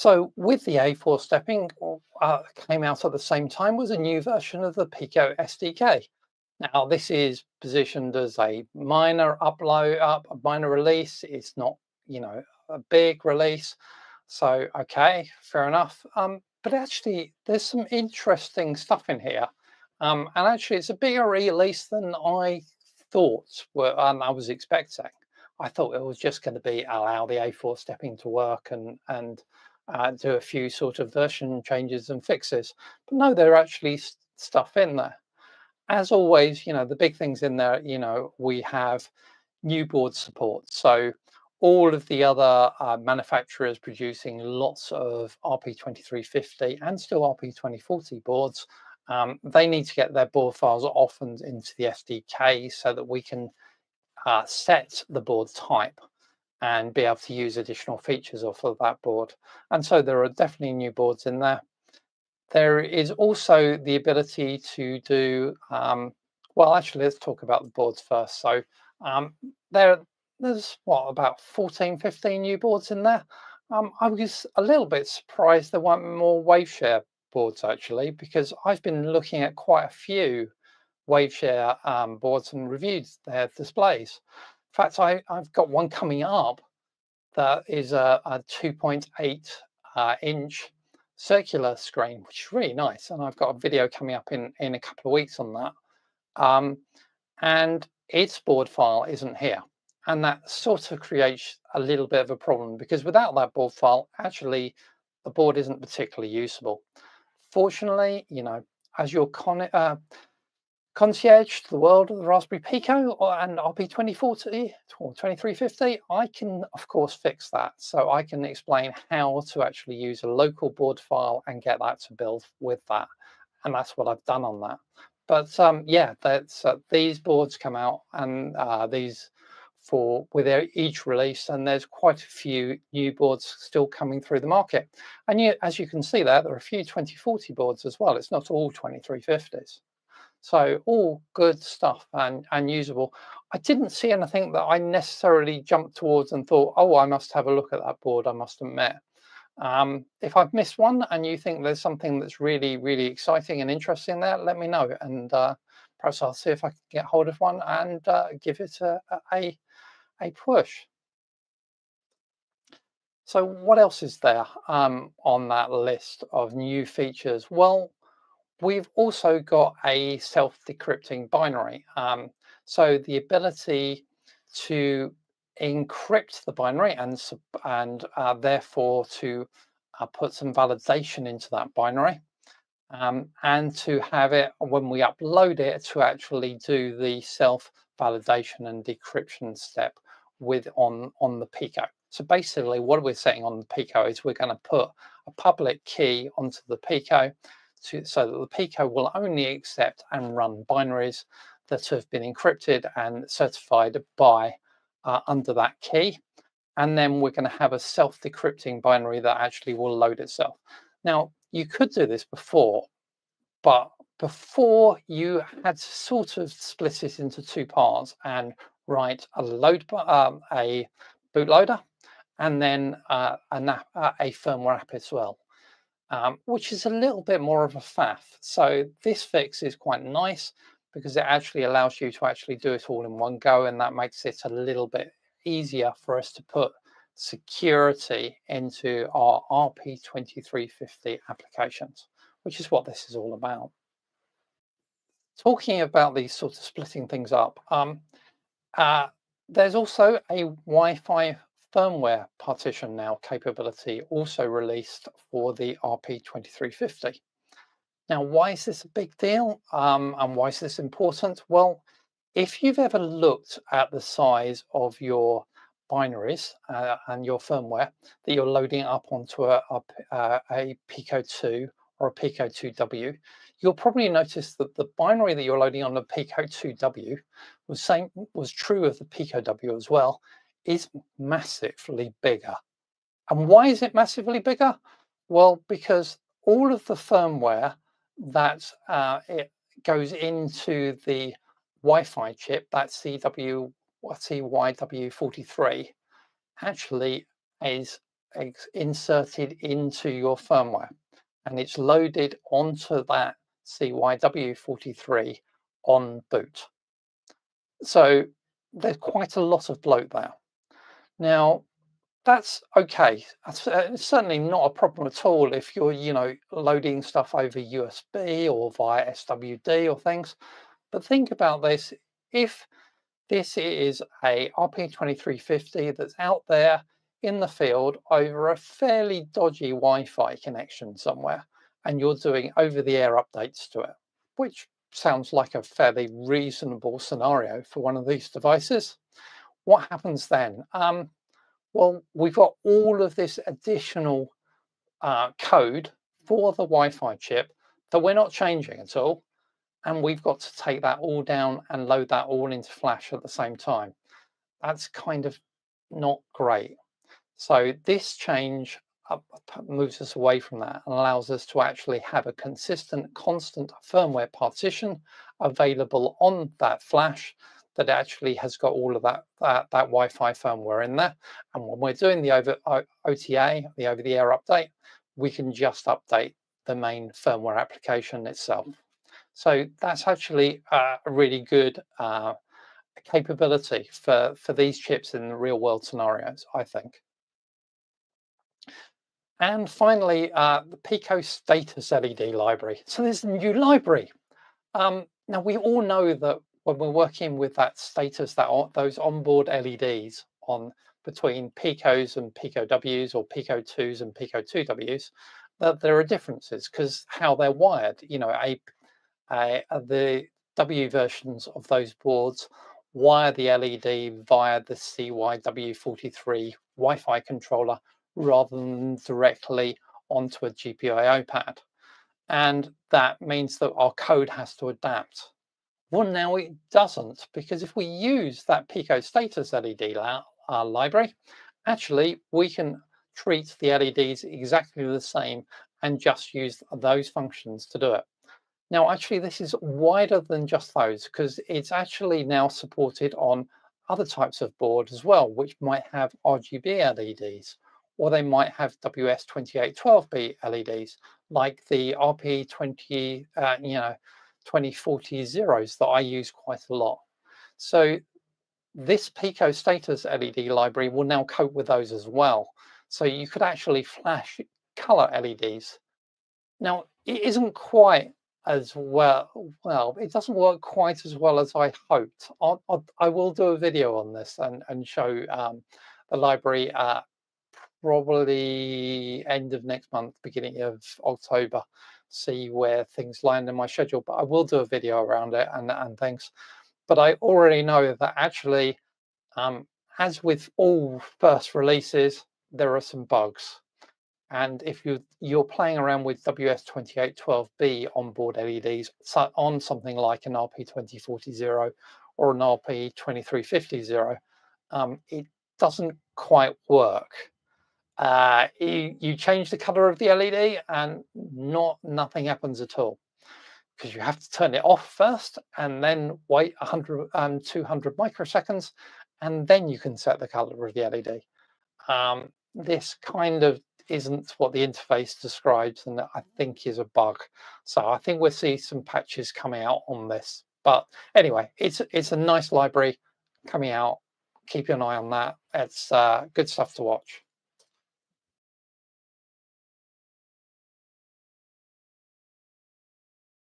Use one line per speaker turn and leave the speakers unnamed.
So with the A4 stepping, came out at the same time was a new version of the Pico SDK. Now this is positioned as a minor a minor release. It's not, a big release. So okay, fair enough. But actually, there's some interesting stuff in here, and actually, it's a bigger release than I thought. I was expecting. I thought it was just going to be allow the A4 stepping to work and do a few sort of version changes and fixes. But no, there are actually stuff in there. As always, the big things in there, we have new board support. So all of the other manufacturers producing lots of RP2350 and still RP2040 boards, they need to get their board files off and into the SDK so that we can set the board type and be able to use additional features off of that board. And so there are definitely new boards in there. There is also the ability to do, well, actually, let's talk about the boards first. So there's about 14, 15 new boards in there. I was a little bit surprised there weren't more WaveShare boards actually, because I've been looking at quite a few WaveShare boards and reviewed their displays. In fact, I've got one coming up that is a 2.8 inch circular screen, which is really nice. And I've got a video coming up in a couple of weeks on that. And its board file isn't here. And that sort of creates a little bit of a problem because without that board file, actually, the board isn't particularly usable. Fortunately, as your concierge to the world of the Raspberry Pico and RP2040 or 2350, I can, of course, fix that. So I can explain how to actually use a local board file and get that to build with that. And that's what I've done on that. But yeah, these boards come out and with each release, and there's quite a few new boards still coming through the market. And as you can see there are a few 2040 boards as well. It's not all 2350s. So all good stuff and usable. I didn't see anything that I necessarily jumped towards and thought, oh, I must have a look at that board, I must admit. If I've missed one and you think there's something that's really, really exciting and interesting there, let me know. And perhaps I'll see if I can get hold of one and give it a push. So what else is there on that list of new features? Well, we've also got a self-decrypting binary. So the ability to encrypt the binary and therefore to put some validation into that binary and to have it, when we upload it, to actually do the self-validation and decryption step on the Pico. So basically what we're setting on the Pico is we're going to put a public key onto the Pico so that the Pico will only accept and run binaries that have been encrypted and certified by under that key. And then we're going to have a self-decrypting binary that actually will load itself. Now, you could do this before, but before you had to sort of split it into two parts and write a bootloader and then a firmware app as well. Which is a little bit more of a faff. So this fix is quite nice because it actually allows you to actually do it all in one go, and that makes it a little bit easier for us to put security into our RP2350 applications, which is what this is all about. Talking about these sort of splitting things up, there's also a Wi-Fi firmware partition now capability also released for the RP2350. Now, why is this a big deal and why is this important? Well, if you've ever looked at the size of your binaries and your firmware that you're loading up onto a Pico 2 or a Pico 2W, you'll probably notice that the binary that you're loading on the Pico 2W was true of the Pico W as well, is massively bigger. And why is it massively bigger? Well, because all of the firmware that it goes into the Wi-Fi chip, that CYW43, actually is inserted into your firmware, and it's loaded onto that CYW43 on boot. So there's quite a lot of bloat there. Now, that's okay. It's certainly not a problem at all if you're, loading stuff over USB or via SWD or things. But think about this. If this is a RP2350 that's out there in the field over a fairly dodgy Wi-Fi connection somewhere, and you're doing over-the-air updates to it, which sounds like a fairly reasonable scenario for one of these devices, what happens then? Well, we've got all of this additional code for the Wi-Fi chip that we're not changing at all. And we've got to take that all down and load that all into Flash at the same time. That's kind of not great. So this change moves us away from that and allows us to actually have a consistent, constant firmware partition available on that Flash that actually has got all of that Wi-Fi firmware in there. And when we're doing the OTA, the over-the-air update, we can just update the main firmware application itself. So that's actually a really good capability for these chips in real world scenarios, I think. And finally, the Pico Status LED library. So there's a new library. Now, we all know that when we're working with that status, those onboard LEDs on between Picos and Pico Ws or Pico 2s and Pico 2Ws, that there are differences because how they're wired. The W versions of those boards wire the LED via the CYW43 Wi-Fi controller rather than directly onto a GPIO pad. And that means that our code has to adapt. Well, now it doesn't, because if we use that Pico Status LED library, actually we can treat the LEDs exactly the same and just use those functions to do it. Now, actually, this is wider than just those because it's actually now supported on other types of board as well, which might have RGB LEDs, or they might have WS2812B LEDs, like the RP2040 zeros that I use quite a lot. So this Pico Status LED library will now cope with those as well. So you could actually flash color LEDs. Now, it isn't quite as well, it doesn't work quite as well as I hoped. I will do a video on this and show the library probably end of next month, beginning of October, see where things land in my schedule. But I will do a video around it and things. But I already know that actually, as with all first releases, there are some bugs. And if you're playing around with WS2812B onboard LEDs on something like an RP2040 or an RP2350 it doesn't quite work. You change the color of the LED and nothing happens at all, because you have to turn it off first and then wait 200 microseconds, and then you can set the color of the LED. This kind of isn't what the interface describes, and I think is a bug. So I think we'll see some patches coming out on this. But anyway, it's a nice library coming out. Keep an eye on that. It's good stuff to watch.